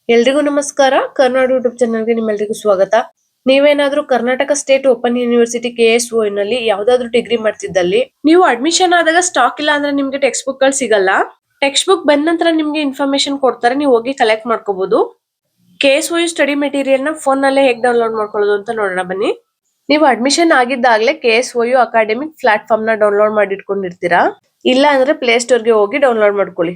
ಎಲ್ರಿಗೂ ನಮಸ್ಕಾರ. ಕರ್ನಾಡು ಯೂಟ್ಯೂಬ್ ಚಾನಲ್ಗೆ ನಿಮ್ಮೆಲ್ರಿಗೂ ಸ್ವಾಗತ. ನೀವೇನಾದ್ರೂ Karnataka state open university KSO ನಲ್ಲಿ ಯಾವ್ದಾದ್ರು ಡಿಗ್ರಿ ಮಾಡ್ತಿದ್ದಲ್ಲಿ ನೀವು ಅಡ್ಮಿಷನ್ ಆದಾಗ ಸ್ಟಾಕ್ ಇಲ್ಲ ಅಂದ್ರೆ ನಿಮ್ಗೆ ಟೆಕ್ಸ್ಟ್ ಬುಕ್ ಗಳು ಸಿಗಲ್ಲ. ಟೆಕ್ಸ್ಟ್ ಬುಕ್ ಬಂದ ನಂತರ ನಿಮ್ಗೆ ಇನ್ಫಾರ್ಮೇಶನ್ ಕೊಡ್ತಾರೆ, ನೀವು ಹೋಗಿ ಕಲೆಕ್ಟ್ ಮಾಡ್ಕೋಬಹುದು. KSO ಸ್ಟಡಿ ಮೆಟೀರಿಯಲ್ ನ ಫೋನ್ ನಲ್ಲೇ ಹೇಗೆ ಡೌನ್ಲೋಡ್ ಮಾಡ್ಕೊಳ್ಳೋದು ಅಂತ ನೋಡೋಣ ಬನ್ನಿ. ನೀವು ಅಡ್ಮಿಷನ್ ಆಗಿದ್ದಾಗಲೇ KSO ಅಕಾಡೆಮಿಕ್ ಪ್ಲಾಟ್ಫಾರ್ಮ್ ನ ಡೌನ್ಲೋಡ್ ಮಾಡಿ ಇಟ್ಕೊಂಡಿರ್ತೀರಾ. ಇಲ್ಲ ಅಂದ್ರೆ ಪ್ಲೇ ಸ್ಟೋರ್ ಗೆ ಹೋಗಿ ಡೌನ್ಲೋಡ್ ಮಾಡ್ಕೊಳ್ಳಿ.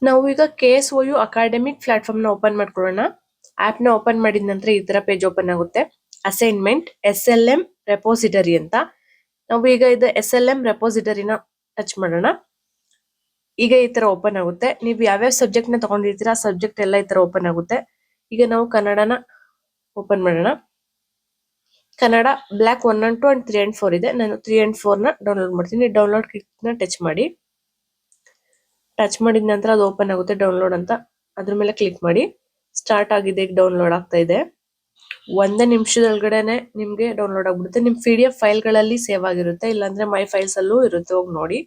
ನಾವು ಈಗ KSO ಅಕಾಡೆಮಿಕ್ ಪ್ಲಾಟ್ಫಾರ್ಮ್ ನ ಓಪನ್ ಮಾಡ್ಕೊಳ್ಳೋಣ. ಆಪ್ ನ ಓಪನ್ ಮಾಡಿದ ನಂತರ ಈ ತರ ಪೇಜ್ ಓಪನ್ ಆಗುತ್ತೆ. ಅಸೈನ್ಮೆಂಟ್ SLM ರೆಪೋಸಿಟರಿ ಅಂತ. ನಾವು ಈಗ ಇದು SLM ರೆಪೋಸಿಟರಿನ ಟಚ್ ಮಾಡೋಣ. ಈಗ ಈ ತರ ಓಪನ್ ಆಗುತ್ತೆ. ನೀವು ಯಾವ್ಯಾವ ಸಬ್ಜೆಕ್ಟ್ ನ ತಗೊಂಡಿರ್ತೀರಾ ಆ ಸಬ್ಜೆಕ್ಟ್ ಎಲ್ಲ ಈ ತರ ಓಪನ್ ಆಗುತ್ತೆ. ಈಗ ನಾವು ಕನ್ನಡನ ಓಪನ್ ಮಾಡೋಣ. Kannada block 1 and 2 and 3 and 4 ಇದೆ. ನಾನು 3 and 4 ನ ಡೌನ್ಲೋಡ್ ಮಾಡ್ತೀನಿ. ಡೌನ್ಲೋಡ್ ಕ್ಲಿಕ್ ನ ಟಚ್ ಮಾಡಿ. ಟಚ್ ಮಾಡಿದ ನಂತರ ಅದು ಓಪನ್ ಆಗುತ್ತೆ ಡೌನ್ಲೋಡ್ ಅಂತ. ಅದ್ರ ಮೇಲೆ ಕ್ಲಿಕ್ ಮಾಡಿ. ಸ್ಟಾರ್ಟ್ ಆಗಿದೆ, ಈಗ ಡೌನ್ಲೋಡ್ ಆಗ್ತಾ ಇದೆ. ಒಂದೇ ನಿಮಿಷದೊಳಗಡೆನೆ ನಿಮ್ಗೆ ಡೌನ್ಲೋಡ್ ಆಗ್ಬಿಡುತ್ತೆ. ನಿಮ್ PDF ಫೈಲ್ ಗಳಲ್ಲಿ ಸೇವ್ ಆಗಿರುತ್ತೆ, ಇಲ್ಲಾಂದ್ರೆ ಮೈ ಫೈಲ್ಸ್ ಅಲ್ಲೂ ಇರುತ್ತೆ, ಹೋಗಿ ನೋಡಿ.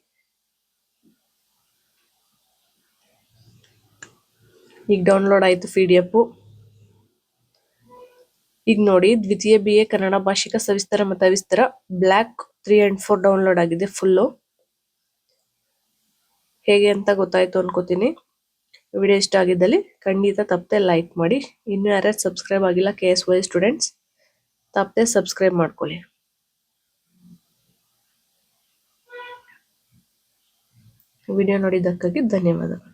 ಈಗ ಡೌನ್ಲೋಡ್ ಆಯ್ತು PDF. ಈಗ ನೋಡಿ, ದ್ವಿತೀಯ BA ಕನ್ನಡ ಭಾಷಿಕ ಸವಿಸ್ತರ ಮತ್ತು ವಿಸ್ತಾರ ಬ್ಲಾಕ್ 3 and 4 ಡೌನ್ಲೋಡ್ ಆಗಿದೆ ಫುಲ್ಲು. ಹೇಗೆ ಅಂತ ಗೊತ್ತಾಯ್ತು ಅನ್ಕೋತೀನಿ. ವಿಡಿಯೋ ಇಷ್ಟ ಆಗಿದ್ದಲ್ಲಿ ಖಂಡಿತ ತಪ್ಪದೆ ಲೈಕ್ ಮಾಡಿ. ಇನ್ನು ಯಾರ್ಯಾರು ಸಬ್ಸ್ಕ್ರೈಬ್ ಆಗಿಲ್ಲ KSO ಸ್ಟೂಡೆಂಟ್ಸ್, ತಪ್ಪದೆ ಸಬ್ಸ್ಕ್ರೈಬ್ ಮಾಡ್ಕೊಳ್ಳಿ. ವಿಡಿಯೋ ನೋಡಿದ್ದಕ್ಕಾಗಿ ಧನ್ಯವಾದಗಳು.